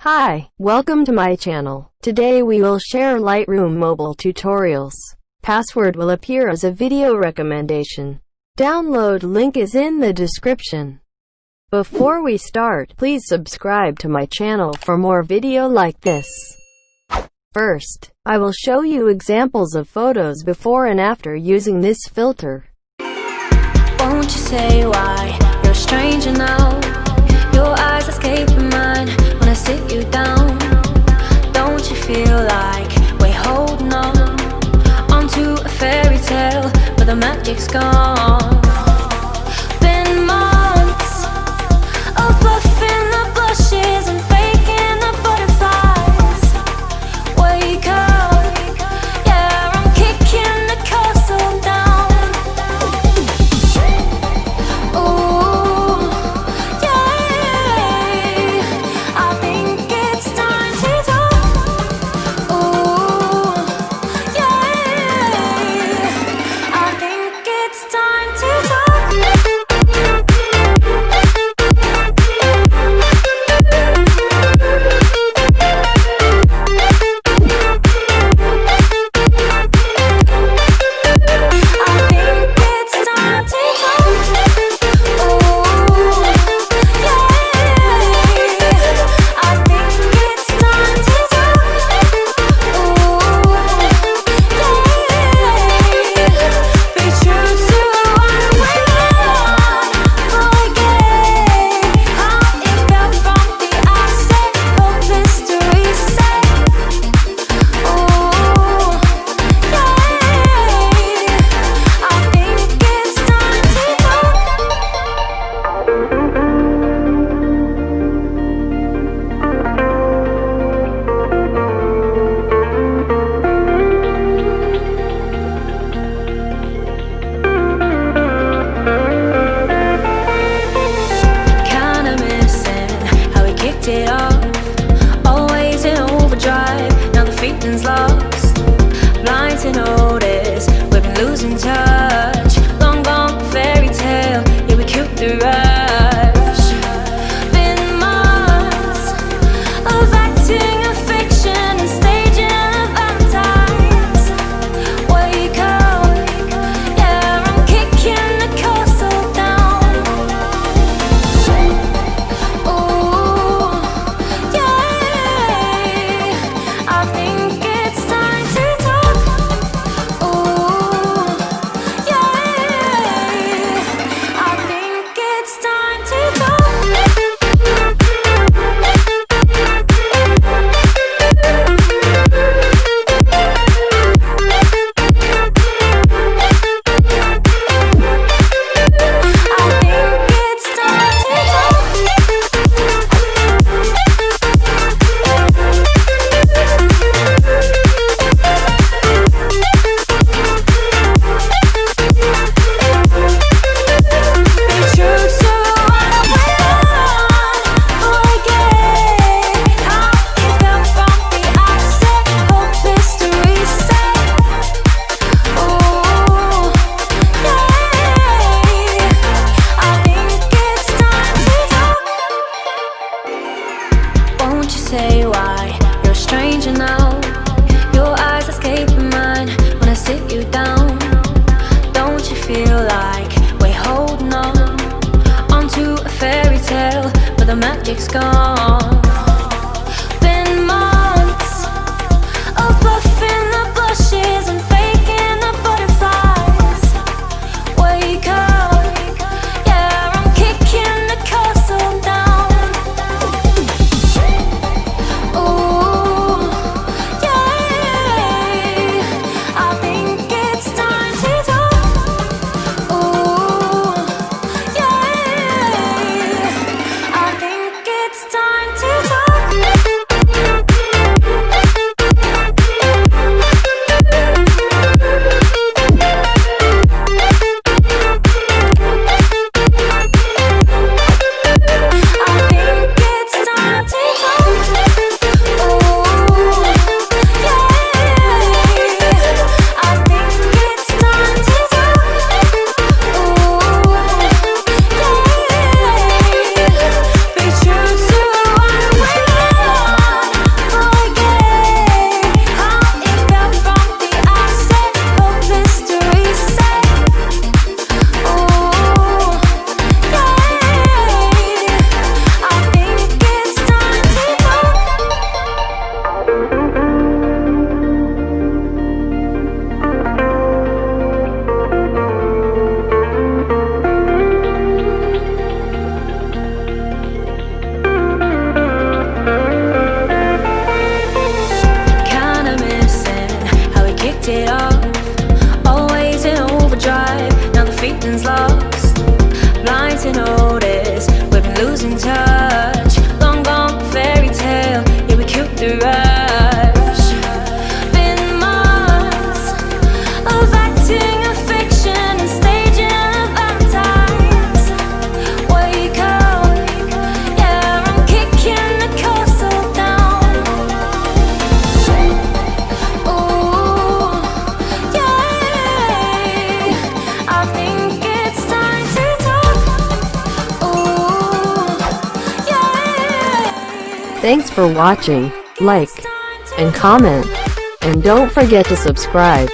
Hi, welcome to my channel. Today we will share Lightroom mobile tutorials. Password will appear as a video recommendation. Download link is in the description. Before we start, please subscribe to my channel for more video like this. First, I will show you examples of photos before and after using this filter. Won't you say why you're a stranger now? Your eyes escape mine when I sit you down. Don't you feel like we're holding on onto a fairy tale, but the magic's gone? Been months of bluffing the blushes and faking the butterflies. Wake up, yeah, I'm kicking the castle down. Ooh, yeah, I think it's time to talk. Ooh, yeah, I think it's time to talk. It off, always in overdrive. Now the feeling's lost, blind to notice we've been losing touch. Long gone fairy tale, yeah, we killed the rush. Been months of acting a fiction and staging a Valentine's. Wake up, yeah, I'm kicking the castle down. Ooh, say why you're a stranger now. Your eyes escape mine when I sit you down. Don't you feel like we're holding on onto a fairy tale, but the magic's gone? Been months of bluffing the blushes and faking the butterflies. Wake up, yeah, I'm kicking the castle down. It's time to losing touch. Long gone fairy tale, yeah, we killed the rush. Been months of acting a fiction and staging a baptize. Wake up, yeah, I'm kicking the castle down. Ooh, yeah, I think it's time to talk. Ooh, yeah. Thanks for watching. Like and comment, and don't forget to subscribe.